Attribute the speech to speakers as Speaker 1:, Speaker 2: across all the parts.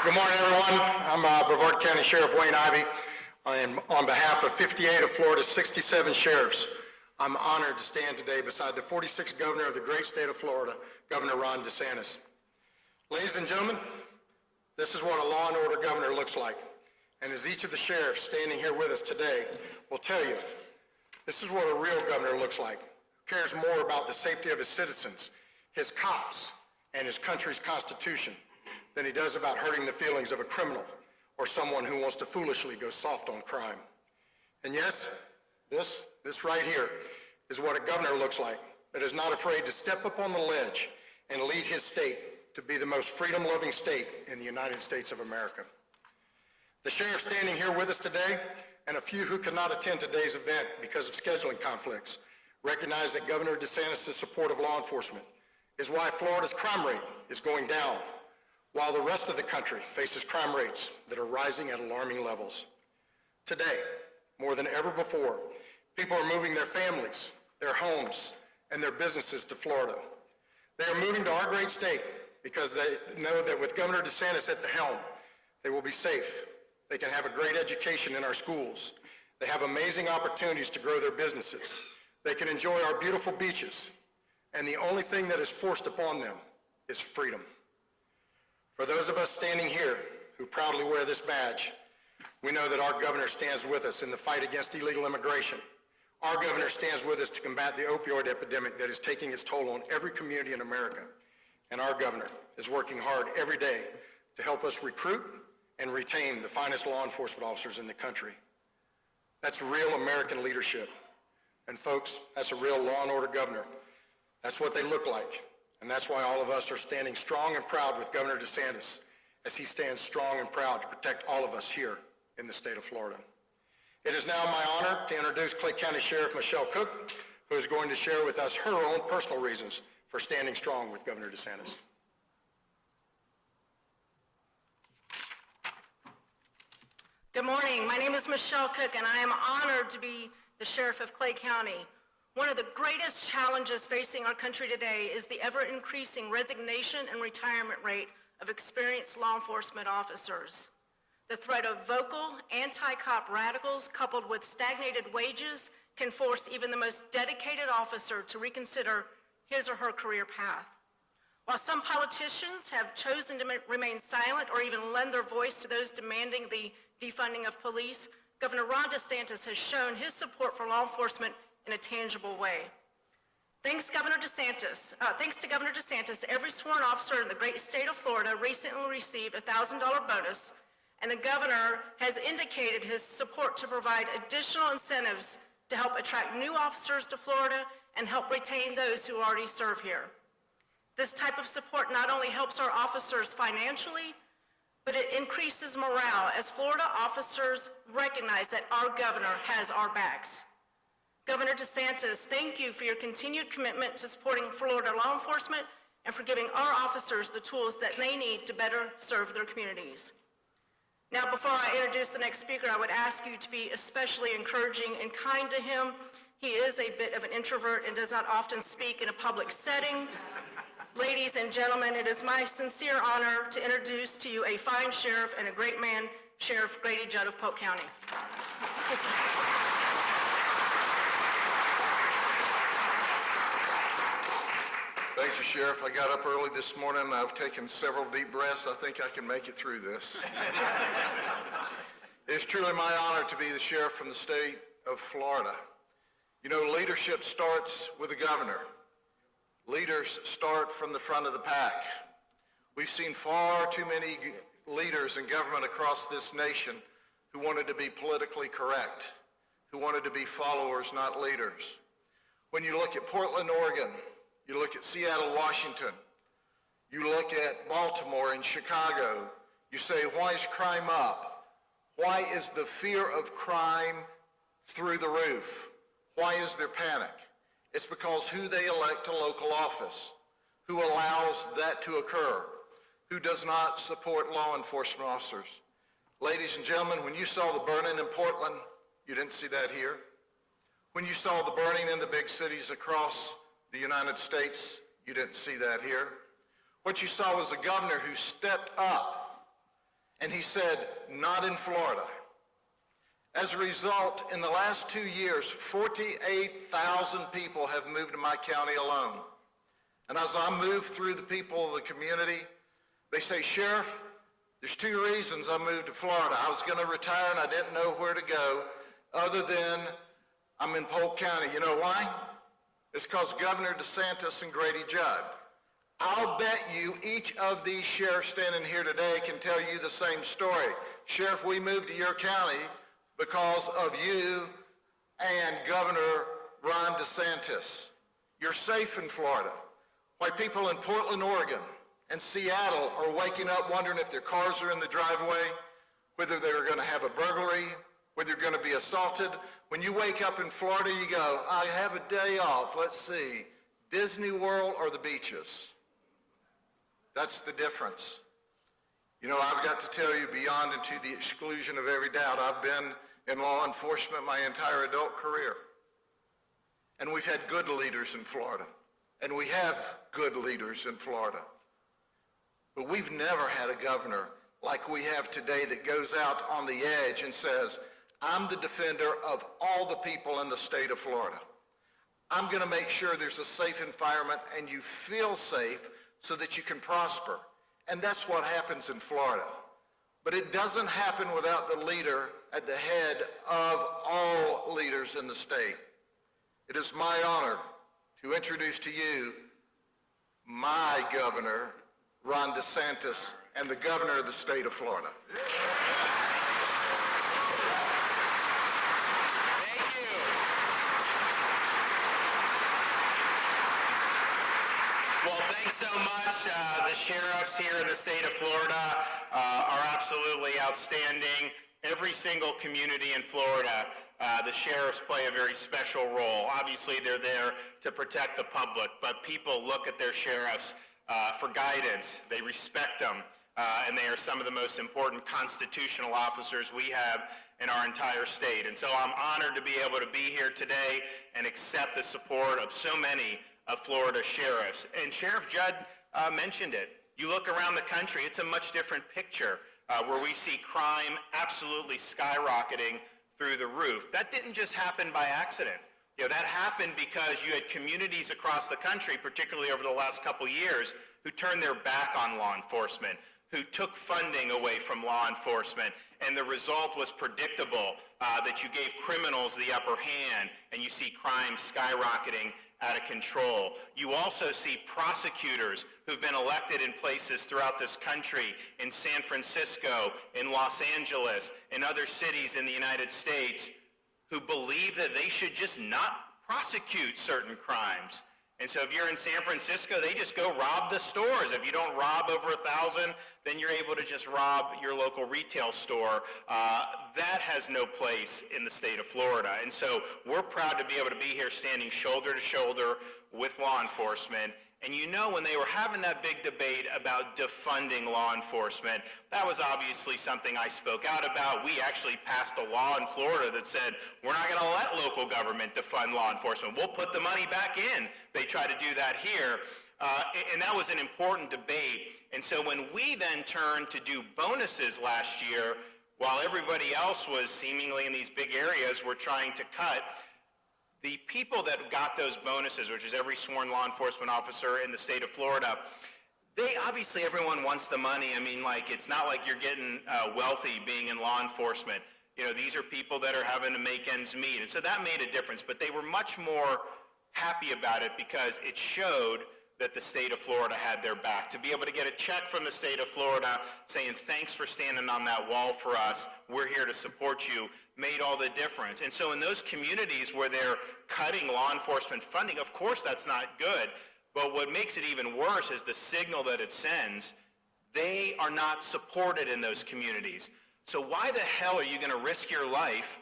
Speaker 1: Good morning, everyone. I'm Brevard County Sheriff Wayne Ivey. I am on behalf of 58 of Florida's 67 sheriffs. I'm honored to stand today beside the 46th governor of the great state of Florida, Governor Ron DeSantis. Ladies and gentlemen, this is what a law and order governor looks like. And as each of the sheriffs standing here with us today will tell you, this is what a real governor looks like, who cares more about the safety of his citizens, his cops, and his country's constitution than he does about hurting the feelings of a criminal or someone who wants to foolishly go soft on crime. And yes, this right here is what a governor looks like, that is not afraid to step up on the ledge and lead his state to be the most freedom-loving state in the United States of America. The sheriff standing here with us today, and a few who could not attend today's event because of scheduling conflicts, recognize that Governor DeSantis' support of law enforcement is why Florida's crime rate is going down, while the rest of the country faces crime rates that are rising at alarming levels. Today, more than ever before, people are moving their families, their homes, and their businesses to Florida. They are moving to our great state because they know that with Governor DeSantis at the helm, they will be safe. They can have a great education in our schools. They have amazing opportunities to grow their businesses. They can enjoy our beautiful beaches. And the only thing that is forced upon them is freedom. For those of us standing here who proudly wear this badge, we know that our governor stands with us in the fight against illegal immigration. Our governor stands with us to combat the opioid epidemic that is taking its toll on every community in America. And our governor is working hard every day to help us recruit and retain the finest law enforcement officers in the country. That's real American leadership. And folks, that's a real law and order governor. That's what they look like. And that's why all of us are standing strong and proud with Governor DeSantis as he stands strong and proud to protect all of us here in the state of Florida. It is now my honor to introduce Clay County Sheriff Michelle Cook, who is going to share with us her own personal reasons for standing strong with Governor DeSantis.
Speaker 2: Good morning. My name is Michelle Cook, and I am honored to be the Sheriff of Clay County. One of the greatest challenges facing our country today is the ever-increasing resignation and retirement rate of experienced law enforcement officers. The threat of vocal, anti-cop radicals coupled with stagnated wages can force even the most dedicated officer to reconsider his or her career path. While some politicians have chosen to remain silent or even lend their voice to those demanding the defunding of police, Governor Ron DeSantis has shown his support for law enforcement in a tangible way. Thanks to Governor DeSantis, every sworn officer in the great state of Florida recently received a $1,000 bonus, and the governor has indicated his support to provide additional incentives to help attract new officers to Florida and help retain those who already serve here. This type of support not only helps our officers financially, but it increases morale as Florida officers recognize that our governor has our backs. Governor DeSantis, thank you for your continued commitment to supporting Florida law enforcement and for giving our officers the tools that they need to better serve their communities. Now, before I introduce the next speaker, I would ask you to be especially encouraging and kind to him. He is a bit of an introvert and does not often speak in a public setting. Ladies and gentlemen, it is my sincere honor to introduce to you a fine sheriff and a great man, Sheriff Grady Judd of Polk County.
Speaker 3: Thank you, Sheriff. I got up early this morning and I've taken several deep breaths. I think I can make it through this. It's truly my honor to be the sheriff from the state of Florida. You know, leadership starts with the governor. Leaders start from the front of the pack. We've seen far too many leaders in government across this nation who wanted to be politically correct, who wanted to be followers, not leaders. When you look at Portland, Oregon, you look at Seattle, Washington, you look at Baltimore and Chicago, you say, why is crime up? Why is the fear of crime through the roof? Why is there panic? It's because who they elect to local office, who allows that to occur, who does not support law enforcement officers. Ladies and gentlemen, when you saw the burning in Portland, you didn't see that here. When you saw the burning in the big cities across the United States, you didn't see that here. What you saw was a governor who stepped up And he said, not in Florida. As a result, in the last 2 years, 48,000 people have moved to my county alone. And as I move through the people of the community, they say, Sheriff, there's 2 reasons I moved to Florida. I was going to retire and I didn't know where to go other than I'm in Polk County. You know why? It's because Governor DeSantis and Grady Judd. I'll bet you each of these sheriffs standing here today can tell you the same story. Sheriff, we moved to your county because of you and Governor Ron DeSantis. You're safe in Florida. Why people in Portland, Oregon, and Seattle are waking up wondering if their cars are in the driveway, whether they're going to have a burglary, whether you're going to be assaulted. When you wake up in Florida, you go, I have a day off. Let's see, Disney World or the beaches? That's the difference. You know, I've got to tell you, beyond and to the exclusion of every doubt, I've been in law enforcement my entire adult career. And we've had good leaders in Florida. And we have good leaders in Florida. But we've never had a governor like we have today that goes out on the edge and says, I'm the defender of all the people in the state of Florida. I'm going to make sure there's a safe environment and you feel safe so that you can prosper. And that's what happens in Florida. But it doesn't happen without the leader at the head of all leaders in the state. It is my honor to introduce to you my governor, Ron DeSantis, and the governor of the state of Florida.
Speaker 4: Thank you. Well, thanks so much. The sheriffs here in the state of Florida are absolutely outstanding. Every single community in Florida, the sheriffs play a very special role. Obviously, they're there to protect the public, but people look at their sheriffs for guidance. They respect them, and they are some of the most important constitutional officers we have in our entire state. And so I'm honored to be able to be here today and accept the support of so many of Florida sheriffs. And Sheriff Judd mentioned it. You look around the country, it's a much different picture where we see crime absolutely skyrocketing through the roof. That didn't just happen by accident. You know, that happened because you had communities across the country, particularly over the last couple years, who turned their back on law enforcement, who took funding away from law enforcement, and the result was predictable, that you gave criminals the upper hand, and you see crime skyrocketing out of control. You also see prosecutors who've been elected in places throughout this country, in San Francisco, in Los Angeles, in other cities in the United States, who believe that they should just not prosecute certain crimes. And so if you're in San Francisco, they just go rob the stores. If you don't rob over 1,000, then you're able to just rob your local retail store. That has no place in the state of Florida. And so we're proud to be able to be here standing shoulder to shoulder with law enforcement. And you know, when they were having that big debate about defunding law enforcement, that was obviously something I spoke out about. We actually passed a law in Florida that said, we're not going to let local government defund law enforcement. We'll put the money back in. They try to do that here. And that was an important debate. And so when we then turned to do bonuses last year, while everybody else was seemingly in these big areas were trying to cut, the people that got those bonuses, which is every sworn law enforcement officer in the state of Florida, they obviously, everyone wants the money. I mean, like, it's not like you're getting wealthy being in law enforcement. You know, these are people that are having to make ends meet. And so that made a difference. But they were much more happy about it because it showed that the state of Florida had their back. To be able to get a check from the state of Florida saying, thanks for standing on that wall for us, we're here to support you, made all the difference. And so in those communities where they're cutting law enforcement funding, of course that's not good, but what makes it even worse is the signal that it sends. They are not supported in those communities. So why the hell are you gonna risk your life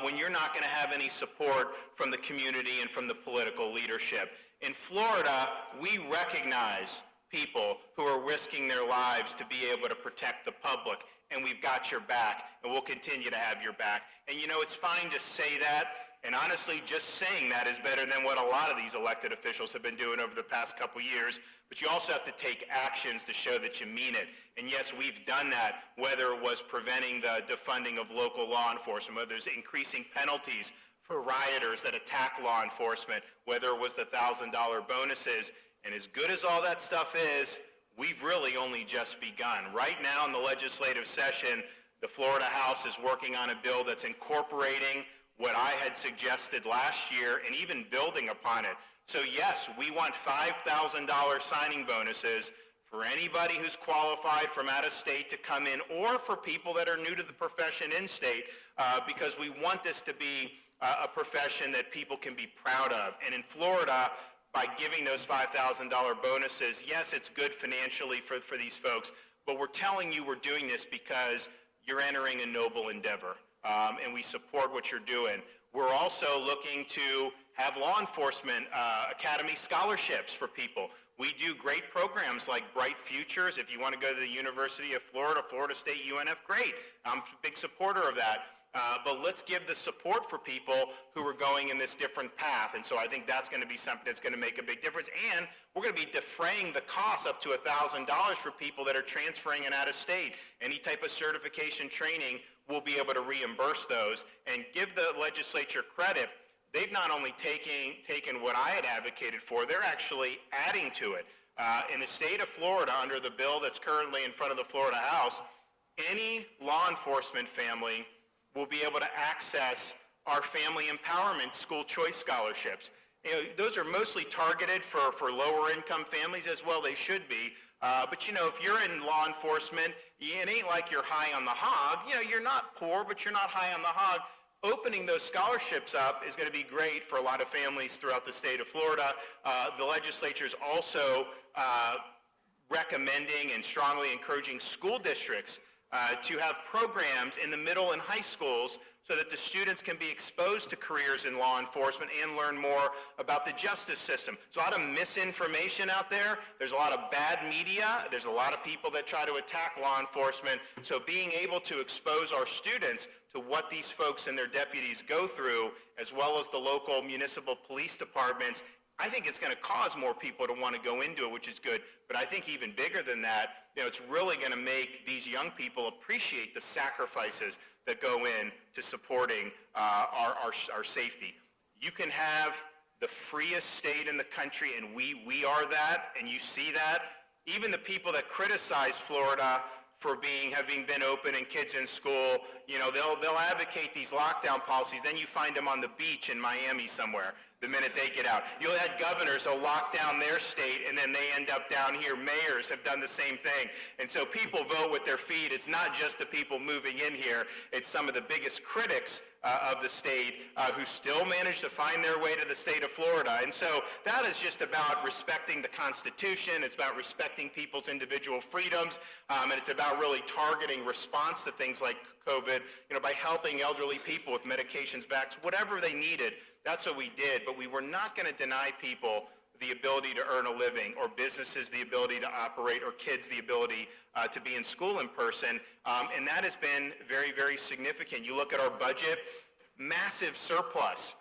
Speaker 4: when you're not gonna have any support from the community and from the political leadership? In Florida, we recognize people who are risking their lives to be able to protect the public, and we've got your back, and we'll continue to have your back. And you know, it's fine to say that, And honestly, just saying that is better than what a lot of these elected officials have been doing over the past couple years. But you also have to take actions to show that you mean it. And yes, we've done that, whether it was preventing the defunding of local law enforcement, whether it's increasing penalties for rioters that attack law enforcement, whether it was the $1,000 bonuses. And as good as all that stuff is, we've really only just begun. Right now in the legislative session, the Florida House is working on a bill that's incorporating what I had suggested last year and even building upon it. So yes, we want $5,000 signing bonuses for anybody who's qualified from out of state to come in, or for people that are new to the profession in state, because we want this to be a profession that people can be proud of. And in Florida, by giving those $5,000 bonuses, yes, it's good financially for these folks, but we're telling you we're doing this because you're entering a noble endeavor, and we support what you're doing. We're also looking to have law enforcement academy scholarships for people. We do great programs like Bright Futures. If you want to go to the University of Florida, Florida State, UNF, great. I'm a big supporter of that. But let's give the support for people who are going in this different path. And so I think that's going to be something that's going to make a big difference. And we're going to be defraying the cost up to $1,000 for people that are transferring and out of state. Any type of certification training, we'll be able to reimburse those. And give the legislature credit. They've not only taken what I had advocated for, they're actually adding to it. In the state of Florida, under the bill that's currently in front of the Florida House, any law enforcement family will be able to access our family empowerment school choice scholarships. You know, those are mostly targeted for lower income families, as well they should be. But you know, if you're in law enforcement, it ain't like you're high on the hog. You know, you're not poor, but you're not high on the hog. Opening those scholarships up is going to be great for a lot of families throughout the state of Florida. The legislature is also recommending and strongly encouraging school districts to have programs in the middle and high schools so that the students can be exposed to careers in law enforcement and learn more about the justice system. There's a lot of misinformation out there. There's a lot of bad media. There's a lot of people that try to attack law enforcement. So being able to expose our students to what these folks and their deputies go through, as well as the local municipal police departments, I think it's going to cause more people to want to go into it, which is good. But I think even bigger than that, you know, it's really going to make these young people appreciate the sacrifices that go in to supporting our safety. You can have the freest state in the country, and we are that, and you see that. Even the people that criticize Florida for having been open and kids in school, you know, they'll advocate these lockdown policies. Then you find them on the beach in Miami somewhere the minute they get out. You'll have governors who'll lock down their state, and then they end up down here. Mayors have done the same thing. And so people vote with their feet. It's not just the people moving in here. It's some of the biggest critics of the state who still manage to find their way to the state of Florida. And so that is just about respecting the Constitution. It's about respecting people's individual freedoms. And it's about really targeting response to things like COVID, you know, by helping elderly people with medications, vaccines, whatever they needed. That's what we did. But we were not going to deny people the ability to earn a living, or businesses the ability to operate, or kids the ability to be in school in person. And that has been very, very significant. You look at our budget, massive surplus,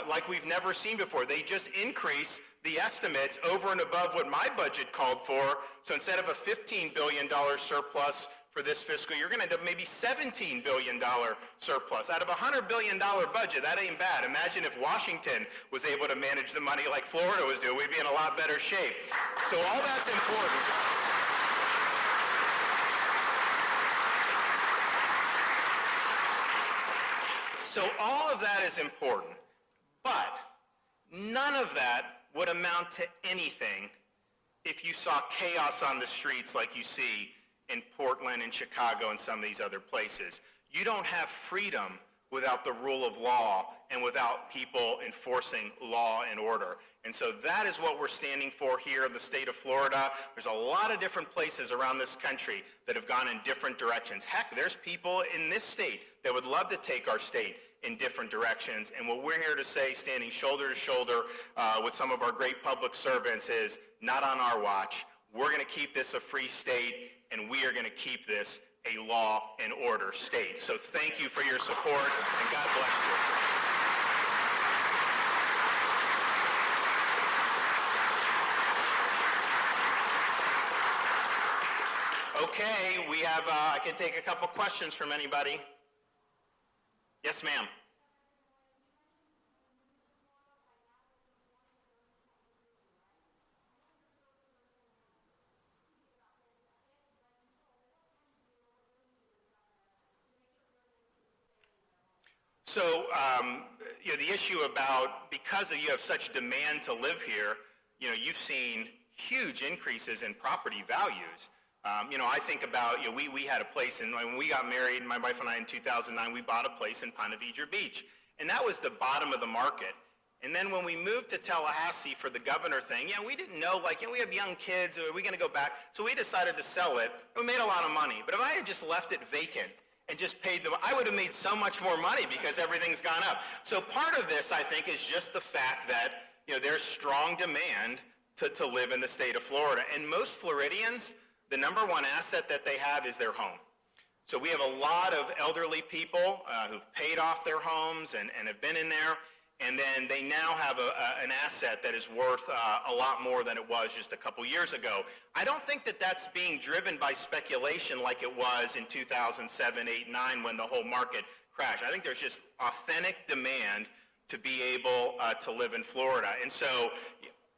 Speaker 4: like we've never seen before. They just increased the estimates over and above what my budget called for. So instead of a $15 billion surplus for this fiscal year, you're going to end up maybe $17 billion surplus. Out of a $100 billion budget, that ain't bad. Imagine if Washington was able to manage the money like Florida was doing. We'd be in a lot better shape. So all that's important. So all of that is important, but none of that would amount to anything if you saw chaos on the streets like you see in Portland and Chicago and some of these other places. You don't have freedom without the rule of law and without people enforcing law and order. And so that is what we're standing for here in the state of Florida. There's a lot of different places around this country that have gone in different directions. Heck, there's people in this state that would love to take our state in different directions. And what we're here to say, standing shoulder to shoulder with some of our great public servants, is not on our watch. We're going to keep this a free state, and we are going to keep this a law and order state. So thank you for your support, and God bless you. Okay, we have, I can take a couple questions from anybody. Yes, ma'am. So, the issue about, because you have such demand to live here, you've seen huge increases in property values. I think about, we had a place, and when we got married, my wife and I in 2009, we bought a place in Ponte Vedra Beach. And that was the bottom of the market. And then when we moved to Tallahassee for the governor thing, we didn't know, we have young kids, are we going to go back? So we decided to sell it. We made a lot of money. But if I had just left it vacant and just paid them, I would have made so much more money because everything's gone up. So part of this, I think, is just the fact that, there's strong demand to live in the state of Florida. And most Floridians, the number one asset that they have is their home. So we have a lot of elderly people who've paid off their homes and have been in there, and then they now have an asset that is worth a lot more than it was just a couple years ago. I don't think that that's being driven by speculation like it was in 2007, 8, 9 when the whole market crashed. I think there's just authentic demand to be able to live in Florida. And so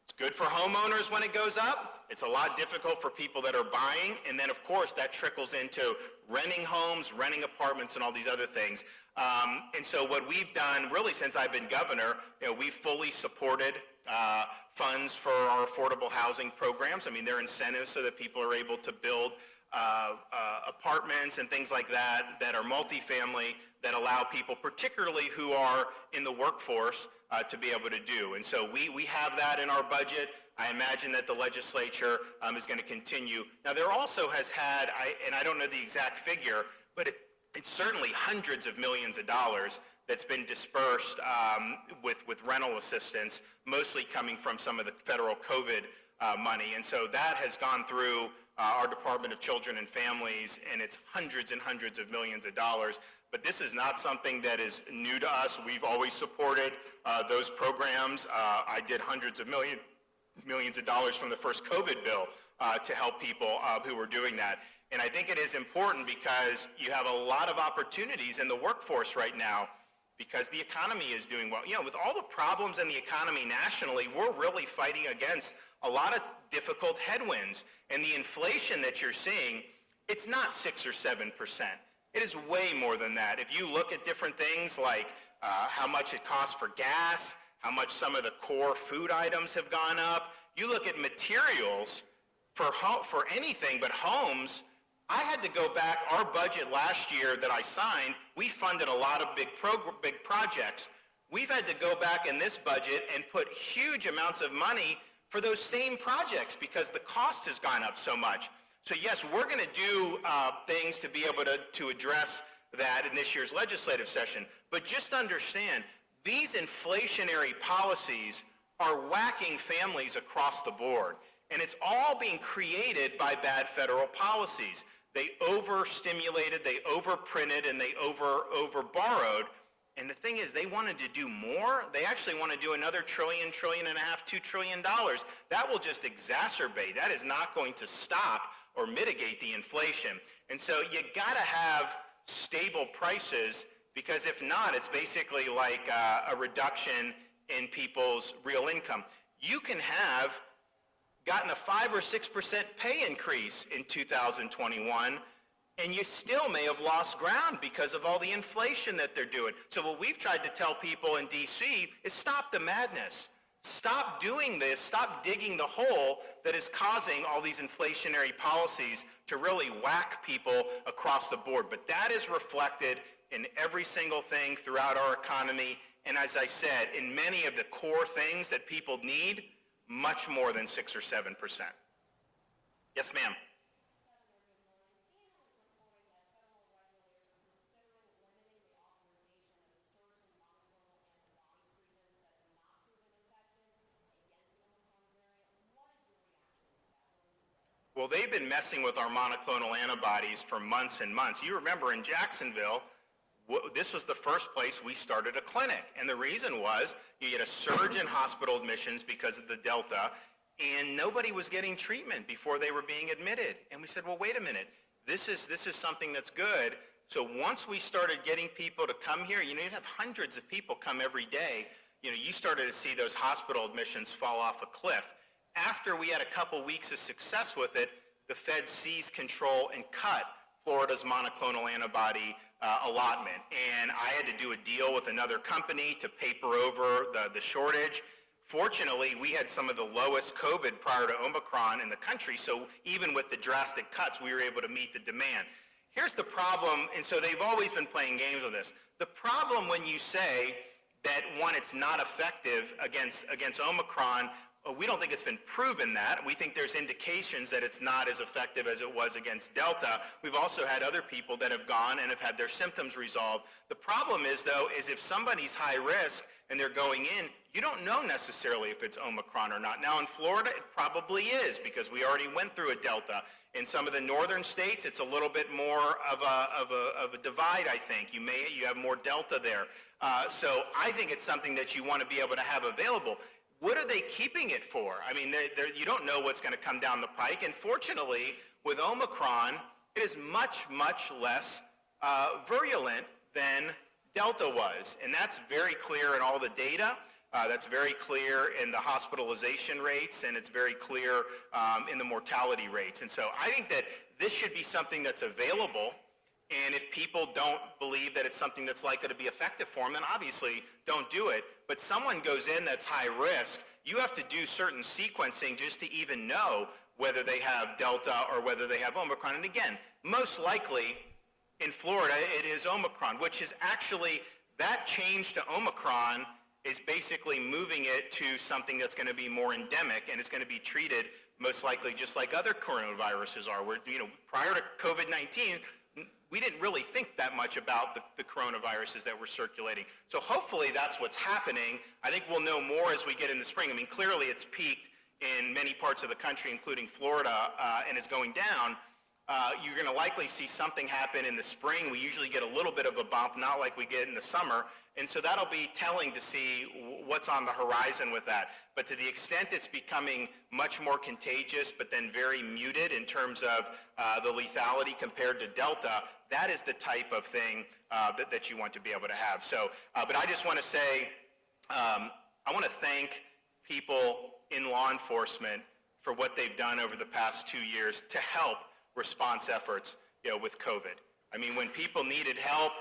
Speaker 4: it's good for homeowners when it goes up. It's a lot difficult for people that are buying. And then, of course, that trickles into renting homes, renting apartments, and all these other things. And so what we've done, really, since I've been governor, we've fully supported funds for our affordable housing programs. I mean, there are incentives so that people are able to build apartments and things like that that are multifamily that allow people, particularly who are in the workforce, to be able to do. And so we have that in our budget. I imagine that the legislature is going to continue. Now, there also has had, and I don't know the exact figure, but it's certainly hundreds of millions of dollars that's been dispersed with rental assistance, mostly coming from some of the federal COVID money. And so that has gone through our Department of Children and Families, and it's hundreds and hundreds of millions of dollars. But this is not something that is new to us. We've always supported those programs. I did hundreds of millions of dollars from the first COVID bill to help people who were doing that. And I think it is important because you have a lot of opportunities in the workforce right now because the economy is doing well. With all the problems in the economy nationally, we're really fighting against a lot of difficult headwinds. And the inflation that you're seeing, it's not 6 or 7%. It is way more than that. If you look at different things like how much it costs for gas, how much some of the core food items have gone up, you look at materials for anything but homes. I had to go back, our budget last year that I signed, we funded a lot of big projects. We've had to go back in this budget and put huge amounts of money for those same projects because the cost has gone up so much. So yes, we're going to do things to be able to address that in this year's legislative session. But just understand, these inflationary policies are whacking families across the board. And it's all being created by bad federal policies. They overstimulated, they overprinted, and they overborrowed. And the thing is, they wanted to do more. They actually want to do another trillion and a half, $2 trillion. That will just exacerbate. That is not going to stop or mitigate the inflation. And so you got to have stable prices because if not, it's basically like a reduction in people's real income. You can have gotten a 5 or 6% pay increase in 2021, and you still may have lost ground because of all the inflation that they're doing. So what we've tried to tell people in D.C. is stop the madness. Stop doing this. Stop digging the hole that is causing all these inflationary policies to really whack people across the board. But that is reflected in every single thing throughout our economy. And as I said, in many of the core things that people need, much more than 6 or 7%. Yes, ma'am. Well, they've been messing with our monoclonal antibodies for months and months. You remember in Jacksonville, this was the first place we started a clinic. And the reason was you get a surge in hospital admissions because of the Delta. and nobody was getting treatment before they were being admitted. And we said, well, wait a minute, this is something that's good. So once we started getting people to come here, you'd have hundreds of people come every day. You started to see those hospital admissions fall off a cliff. After we had a couple weeks of success with it, the Fed seized control and cut Florida's monoclonal antibody allotment. And I had to do a deal with another company to paper over the shortage. Fortunately, we had some of the lowest COVID prior to Omicron in the country, so even with the drastic cuts, we were able to meet the demand. Here's the problem, and so they've always been playing games with this. The problem when you say that, one, it's not effective against Omicron, we don't think it's been proven that. We think there's indications that it's not as effective as it was against Delta. We've also had other people that have gone and have had their symptoms resolved. The problem is, though, is if somebody's high risk and they're going in, you don't know necessarily if it's Omicron or not. Now, in Florida, it probably is because we already went through a Delta. In some of the northern states, it's a little bit more of a divide, I think. You have more Delta there. So I think it's something that you want to be able to have available. What are they keeping it for? I mean, you don't know what's going to come down the pike. And fortunately, with Omicron, it is much, much less virulent than Delta was. And that's very clear in all the data. That's very clear in the hospitalization rates, and it's very clear in the mortality rates. And so I think that this should be something that's available. And if people don't believe that it's something that's likely to be effective for them, then obviously don't do it. But someone goes in that's high risk, you have to do certain sequencing just to even know whether they have Delta or whether they have Omicron. And again, most likely in Florida, it is Omicron, which is actually, that change to Omicron is basically moving it to something that's going to be more endemic, and it's going to be treated most likely just like other coronaviruses are. Where, prior to COVID-19, we didn't really think that much about the coronaviruses that were circulating. So hopefully that's what's happening. I think we'll know more as we get in the spring. I mean, clearly it's peaked in many parts of the country, including Florida, and is going down. You're going to likely see something happen in the spring. We usually get a little bit of a bump, not like we get in the summer. And so that'll be telling to see what's on the horizon with that. But to the extent it's becoming much more contagious, but then very muted in terms of the lethality compared to Delta, that is the type of thing that you want to be able to have. So, but I just want to say, I want to thank people in law enforcement for what they've done over the past 2 years to help response efforts, with COVID. I mean, when people needed help,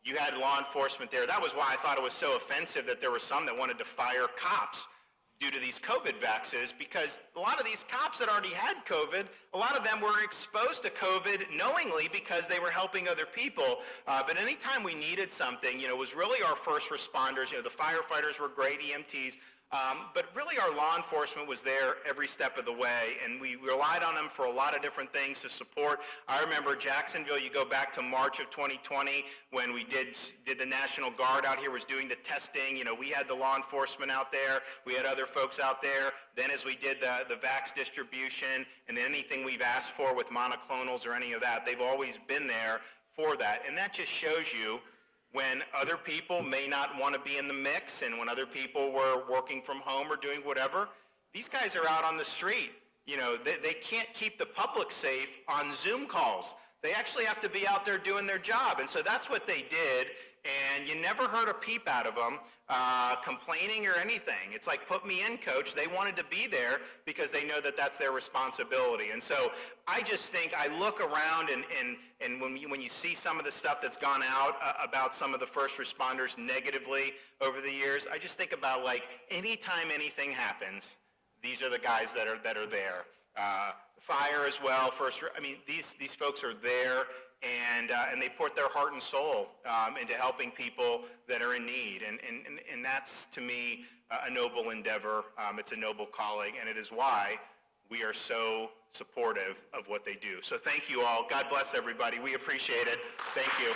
Speaker 4: you had law enforcement there. That was why I thought it was so offensive that there were some that wanted to fire cops due to these COVID vaxes, because a lot of these cops that already had COVID, a lot of them were exposed to COVID knowingly because they were helping other people. But anytime we needed something, it was really our first responders. The firefighters were great, EMTs. But really our law enforcement was there every step of the way, and we relied on them for a lot of different things to support. I remember Jacksonville, you go back to March of 2020 when we did the National Guard out here, was doing the testing. We had the law enforcement out there. We had other folks out there. Then as we did the vax distribution, and then anything we've asked for with monoclonals or any of that, they've always been there for that. And that just shows you when other people may not want to be in the mix, and when other people were working from home or doing whatever, these guys are out on the street. They can't keep the public safe on Zoom calls. They actually have to be out there doing their job. And so that's what they did, and you never heard a peep out of them complaining or anything. It's like, put me in, coach. They wanted to be there because they know that that's their responsibility. And so I just think, I look around and when you see some of the stuff that's gone out about some of the first responders negatively over the years, I just think about, like, anytime anything happens, these are the guys that are there. Fire as well. These folks are there, and they put their heart and soul into helping people that are in need, and that's, to me, a noble endeavor. It's a noble calling, and it is why we are so supportive of what they do. So thank you all. God bless everybody. We appreciate it. Thank you.